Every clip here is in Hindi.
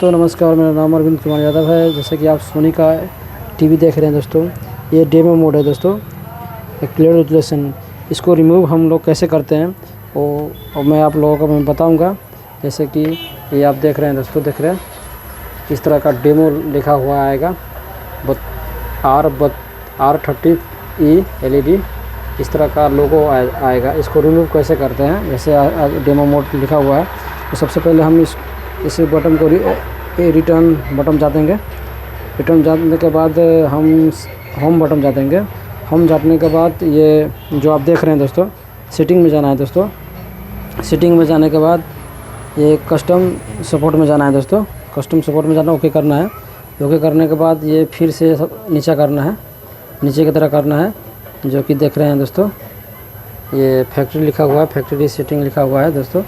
दोस्तों नमस्कार, मेरा नाम अरविंद कुमार यादव है। जैसे कि आप सोनी का टीवी देख रहे हैं दोस्तों, ये डेमो मोड है दोस्तों, क्लियर रेजोल्यूशन। इसको रिमूव हम लोग कैसे करते हैं और मैं आप लोगों को मैं बताऊंगा। जैसे कि ये आप देख रहे हैं दोस्तों, देख रहे हैं इस तरह का डेमो लिखा हुआ आएगा, R30E LED इस तरह का लोगो आएगा। इसको रिमूव कैसे करते हैं, जैसे डेमो मोड लिखा हुआ है तो सबसे पहले हम इस बटन को रिटर्न बटन जा देंगे। रिटर्न जाने के बाद हम होम बटन जा देंगे। होम जाने के बाद ये जो आप देख रहे हैं दोस्तों, सेटिंग में जाना है दोस्तों। सेटिंग में जाने के बाद ये कस्टम सपोर्ट में जाना है दोस्तों। कस्टम सपोर्ट में जाना, ओके करना है। ओके करने के बाद ये फिर से नीचे करना है, नीचे की तरह करना है, जो कि देख रहे हैं दोस्तों। ये फैक्ट्री लिखा हुआ है, फैक्ट्री सेटिंग लिखा हुआ है दोस्तों।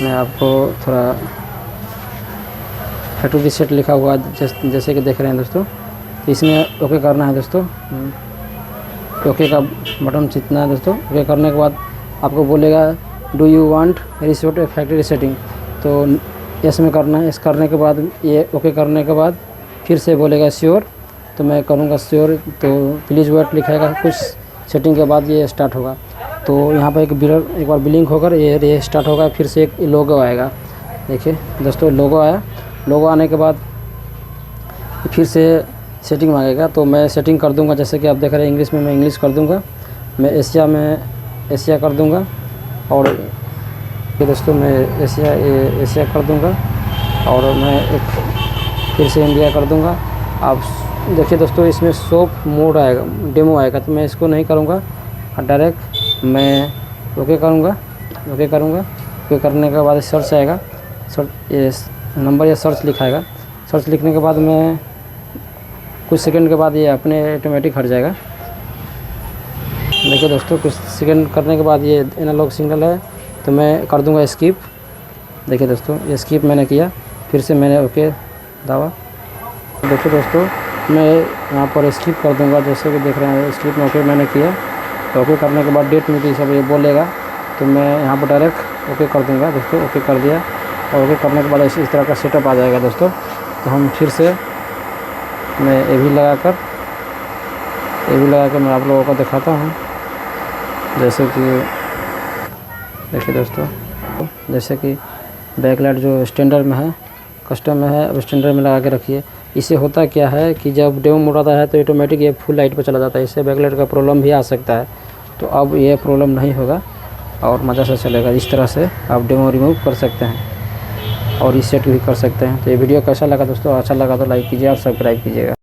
मैं आपको थोड़ा फैक्ट्री सेट लिखा हुआ है जैसे कि देख रहे हैं दोस्तों। इसमें ओके करना है दोस्तों। ओके का बटन जीतना है दोस्तों। ओके करने के बाद आपको बोलेगा do you want reset factory setting, तो यस में करना है। इस करने के बाद ये ओके करने के बाद फिर से बोलेगा श्योर, तो मैं करूँगा श्योर। तो प्लीज़ वेट लिखाएगा, कुछ सेटिंग के बाद ये स्टार्ट होगा। तो यहाँ पर एक बार ब्लिंक होकर ये स्टार्ट होगा। फिर से एक लोगो आएगा, देखिए दोस्तों लोगो आया। लोगो आने के बाद फिर से सेटिंग मांगेगा, तो मैं सेटिंग कर दूंगा। जैसे कि आप देख रहे हैं इंग्लिश में, मैं इंग्लिश कर दूंगा। मैं एशिया में एशिया कर दूंगा, और ये दोस्तों मैं एशिया कर दूंगा, और मैं एक फिर से इंडिया कर दूंगा। आप देखिए दोस्तों, इसमें सोप मोड आएगा, डेमो आएगा, तो मैं इसको नहीं करूँगा, डायरेक्ट मैं ओके करूँगा। ओके करने के बाद सर्च आएगा, सर्च ये नंबर या सर्च लिखाएगा। सर्च लिखने के बाद मैं कुछ सेकंड के बाद ये अपने ऑटोमेटिक हट जाएगा। देखिए दोस्तों, कुछ सेकंड करने के बाद ये एनालॉग सिग्नल है, तो मैं कर दूंगा स्किप। देखिए दोस्तों, ये स्किप मैंने किया, फिर से मैंने ओके दावा। देखिए दोस्तों, मैं यहाँ पर स्किप कर दूंगा। जैसे कि देख रहे हैं स्किप में ओके मैंने किया। तो ओके करने के बाद डेट में सब ये बोलेगा, तो मैं यहाँ पर डायरेक्ट ओके कर दूँगा दोस्तों। ओके कर दिया, और ओके करने के बाद इस तरह का सेटअप आ जाएगा दोस्तों। तो हम फिर से मैं ये भी लगा कर मैं आप लोगों को दिखाता हूँ। जैसे कि देखिए दोस्तों, जैसे कि बैकलाइट जो स्टैंडर्ड में है, कस्टम में है, अब स्टैंडर्ड में लगा के रखिए। इससे होता क्या है कि जब डेमो मोड आता है तो ऑटोमेटिक ये फुल लाइट पर चला जाता है। इससे बैकलाइट का प्रॉब्लम भी आ सकता है, तो अब ये प्रॉब्लम नहीं होगा और मज़ा से चलेगा। इस तरह से आप डेमो रिमूव कर सकते हैं और रीसेट भी कर सकते हैं। तो ये वीडियो कैसा लगा दोस्तों? अच्छा लगा तो लाइक कीजिए और सब्सक्राइब कीजिएगा।